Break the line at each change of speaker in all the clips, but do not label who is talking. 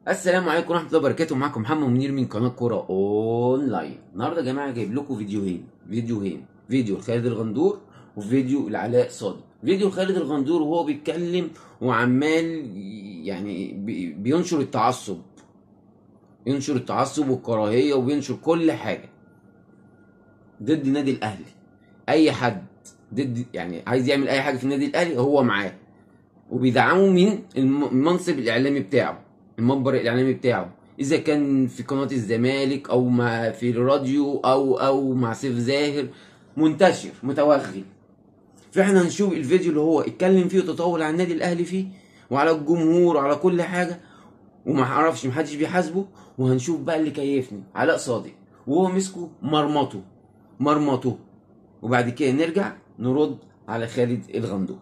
السلام عليكم ورحمة الله وبركاته. معكم محمد منير من قناة كورة أونلاين. النهارده يا جماعة جايب لكم فيديوهين، فيديو لخالد الغندور وفيديو لعلاء صادق. فيديو خالد الغندور وهو بيتكلم وعمال يعني بينشر التعصب، ينشر التعصب والكراهية وبينشر كل حاجة ضد النادي الأهلي. أي حد ضد يعني عايز يعمل أي حاجة في النادي الأهلي هو معاه، وبيدعموا من المنصب الإعلامي بتاعه، المنبر الإعلامي بتاعه، إذا كان في قناة الزمالك أو مع في الراديو أو مع سيف زاهر، منتشر متوغل. فإحنا هنشوف الفيديو اللي هو اتكلم فيه وتطاول على النادي الأهلي فيه وعلى الجمهور وعلى كل حاجة، وما اعرفش محدش بيحاسبه. وهنشوف بقى اللي كيفني علاء صادق وهو مسكه مرمطه، وبعد كده نرجع نرد على خالد الغندور.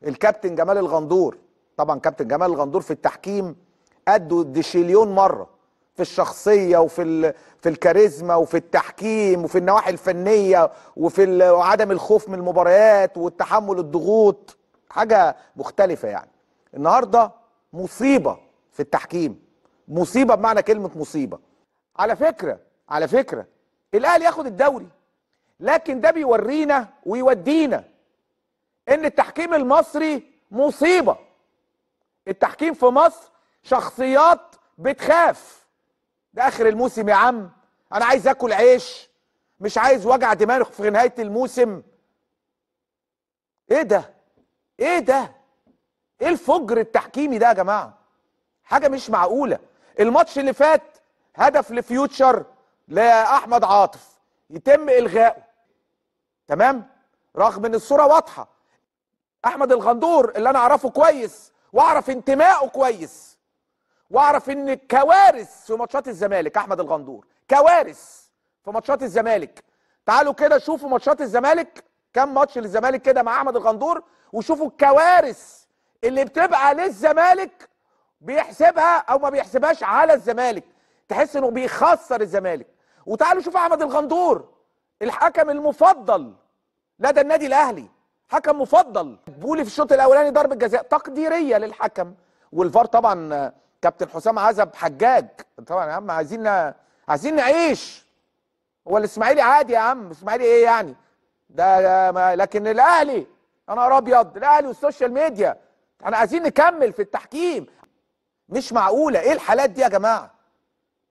الكابتن جمال الغندور، طبعا كابتن جمال الغندور في التحكيم قده دشيليون مره، في الشخصيه في الكاريزما وفي التحكيم وفي النواحي الفنيه وفي عدم الخوف من المباريات والتحمل الضغوط، حاجه مختلفه يعني. النهارده مصيبه في التحكيم، مصيبه بمعنى كلمه مصيبه. على فكره الاهلي ياخد الدوري، لكن ده بيورينا ويودينا ان التحكيم المصري مصيبة. التحكيم في مصر شخصيات بتخاف. ده اخر الموسم يا عم، انا عايز اكل عيش، مش عايز وجع دماغ في نهاية الموسم. ايه ده؟ ايه الفجر التحكيمي ده يا جماعة؟ حاجة مش معقولة. الماتش اللي فات هدف لفيوتشر لأحمد عاطف يتم إلغائه، تمام؟ رغم ان الصورة واضحة. احمد الغندور اللي انا اعرفه كويس واعرف انتمائه كويس واعرف ان كوارث في ماتشات الزمالك، احمد الغندور كوارث في ماتشات الزمالك. تعالوا كده شوفوا ماتشات الزمالك، كم ماتش للزمالك كده مع احمد الغندور، وشوفوا الكوارث اللي بتبقى للزمالك بيحسبها او ما بيحسبهاش على الزمالك، تحس انه بيخسر الزمالك. وتعالوا شوفوا احمد الغندور الحكم المفضل لدى النادي الاهلي، حكم مفضل. بولي في الشوط الاولاني ضربه جزاء تقديريه للحكم، والفار طبعا كابتن حسام عزب حجاج. طبعا يا عم عايزين نعيش. هو الاسماعيلي عادي يا عم، الاسماعيلي ايه يعني ده؟ لكن الاهلي انا نهار ابيض، الاهلي والسوشيال ميديا، احنا عايزين نكمل في التحكيم. مش معقوله ايه الحالات دي يا جماعه؟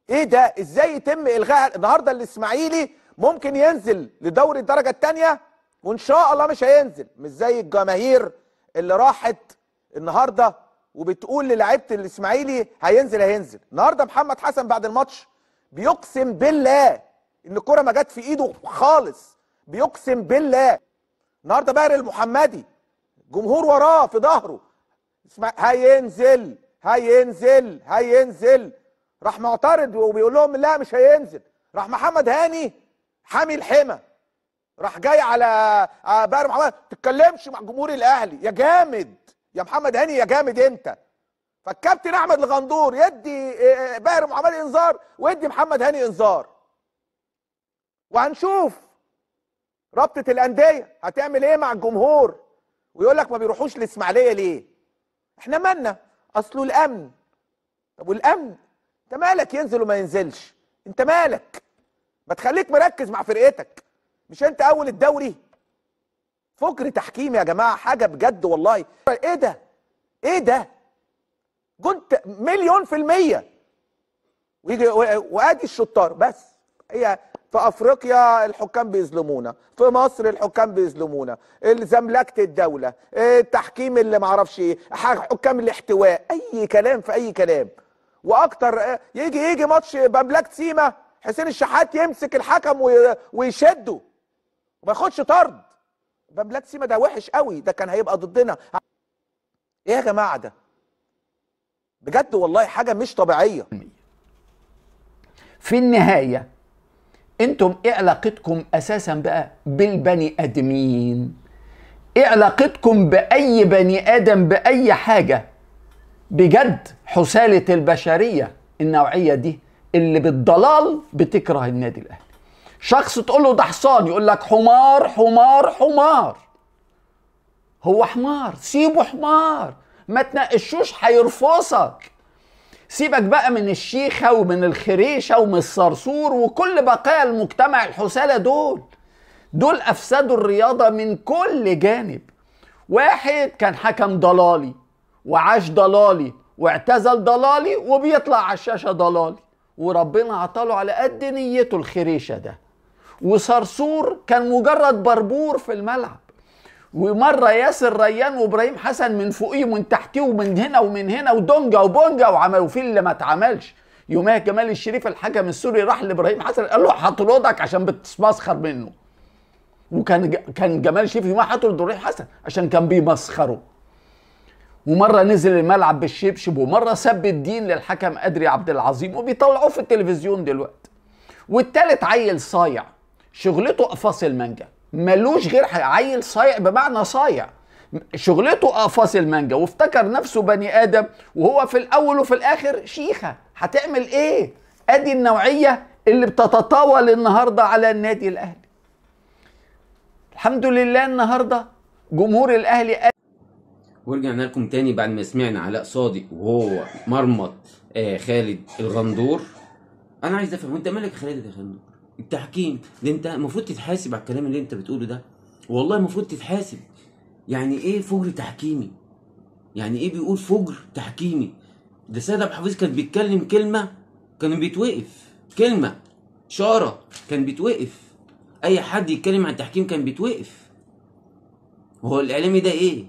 ايه ده؟ ازاي يتم الغاء؟ النهارده الاسماعيلي ممكن ينزل لدوري الدرجه الثانيه، وان شاء الله مش هينزل، مش زي الجماهير اللي راحت النهارده وبتقول للاعيبه الاسماعيلي هينزل. النهارده محمد حسن بعد الماتش بيقسم بالله ان الكره ما جت في ايده خالص، بيقسم بالله. النهارده باهر المحمدي جمهور وراه في ظهره، هينزل، راح معترض وبيقول لهم لا مش هينزل. راح محمد هاني حامي الحمى، راح جاي على باهر محمد، ما تتكلمش مع جمهور الاهلي يا جامد يا محمد هاني يا جامد انت. فالكابتن احمد الغندور يدي باهر محمد انذار ويدي محمد هاني انذار. وهنشوف رابطه الانديه هتعمل ايه مع الجمهور، ويقول لك ما بيروحوش الاسماعيليه ليه؟ احنا مالنا؟ اصله الامن. طب والامن انت مالك ينزل وما ينزلش؟ انت مالك؟ ما تخليك مركز مع فرقتك، مش انت اول الدوري؟ فجر تحكيم يا جماعه، حاجه بجد والله. ايه ده؟ كنت 1,000,000%. ويجي وادي الشطار بس. هي في افريقيا الحكام بيظلمونا، في مصر الحكام بيظلمونا، زملكه الدوله، التحكيم اللي معرفش ايه، حكام الاحتواء، اي كلام في اي كلام. واكتر يجي ماتش بملكه سيما، حسين الشحات يمسك الحكم ويشده وما ياخدش طرد. بملكه سيما ده وحش قوي، ده كان هيبقى ضدنا. ايه يا جماعه ده؟ بجد والله حاجه مش طبيعيه.
في النهايه انتم ايه علاقتكم اساسا بقى بالبني ادمين؟ ايه علاقتكم باي بني ادم باي حاجه؟ بجد حساله البشريه النوعيه دي اللي بالضلال بتكره النادي الاهلي. شخص تقول له ده حصان يقول لك حمار. هو حمار، سيبه حمار، ما تناقشوش هيرفصك. سيبك بقى من الشيخة ومن الخريشة ومن الصرصور وكل بقايا المجتمع الحسالة دول أفسدوا الرياضة من كل جانب. واحد كان حكم ضلالي وعاش ضلالي واعتزل ضلالي وبيطلع على الشاشة ضلالي، وربنا عطاله على قد نيته الخريشة ده. وصرصور كان مجرد بربور في الملعب، ومرة ياسر ريان وابراهيم حسن من فوقيه ومن تحتيه ومن هنا ومن هنا ودونجا وبونجا وعملوا فيه اللي ما اتعملش. يومها جمال الشريف الحكم السوري راح لابراهيم حسن قال له هطردك عشان بتتمسخر منه، وكان جمال الشريف يومها هطرد ابراهيم حسن عشان كان بيمسخره. ومرة نزل الملعب بالشبشب، ومرة سب الدين للحكم أدري عبد العظيم وبيطلعوه في التلفزيون دلوقتي. والتالت عيل صايع شغلته قفاص المانجا، ملوش غير عيل صايع بمعنى صايع، شغلته قفاص المانجا وافتكر نفسه بني آدم، وهو في الأول وفي الآخر شيخة. هتعمل إيه؟ أدي النوعية اللي بتتطاول النهاردة على النادي الأهلي. الحمد لله النهاردة جمهور الأهلي.
ورجعنا لكم تاني بعد ما سمعنا علاء صادق وهو مرمط خالد الغندور. انا عايز افهم، وانت مالك خالد الغندور؟ التحكيم ده انت المفروض تتحاسب على الكلام اللي انت بتقوله ده، والله المفروض تتحاسب. يعني ايه فجر تحكيمي؟ يعني ايه بيقول فجر تحكيمي؟ ده سيد عبد الحفيظ كان بيتكلم كلمه كان بيتوقف، كلمه اشاره كان بيتوقف، اي حد يتكلم عن التحكيم كان بيتوقف. وهو الاعلامي ده ايه؟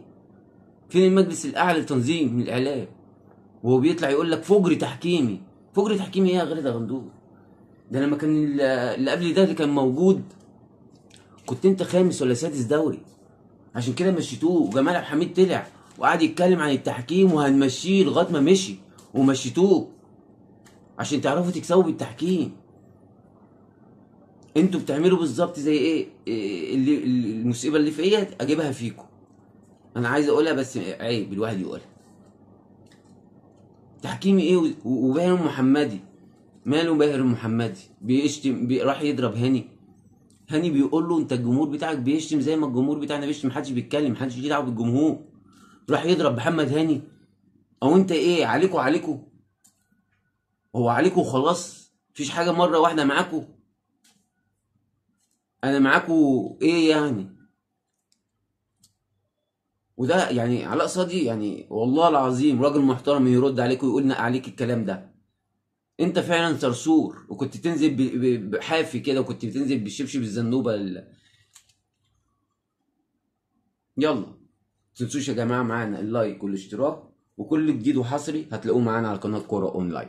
فين المجلس الاعلى لتنظيم الاعلام وهو بيطلع يقول لك فجر تحكيمي؟ فجر تحكيمي ايه يا غالي غندور؟ ده لما كان اللي قبل ده اللي كان موجود كنت انت خامس ولا سادس دوري، عشان كده مشيتوه. وجمال عبد الحميد طلع وقعد يتكلم عن التحكيم وهنمشيه لغايه ما مشي ومشيتوه عشان تعرفوا تكسبوا بالتحكيم. انتوا بتعملوا بالظبط زي ايه؟ اللي المصيبه اللي فيا اجيبها فيكم. انا عايز اقولها بس عيب الواحد يقولها. تحكيمي ايه؟ وباهر محمدي ماله؟ باهر محمدي بيشتم، راح يضرب هاني بيقول له انت الجمهور بتاعك بيشتم زي ما الجمهور بتاعنا بيشتم، محدش بيتكلم، محدش ليه دعوه بالجمهور. راح يضرب محمد هاني. او انت ايه؟ عليكوا هو عليكوا وخلاص؟ مفيش حاجه مره واحده معاكوا؟ انا معاكوا ايه يعني؟ وده يعني علاء صادق يعني والله العظيم راجل محترم يرد عليك ويقول عليك الكلام ده. انت فعلا صرصور، وكنت تنزل بحافي كده، وكنت بتنزل بالشبشب الزنوبه يلا متنسوش يا جماعه معانا اللايك والاشتراك، وكل جديد وحصري هتلاقوه معانا على قناه كوره اونلاين.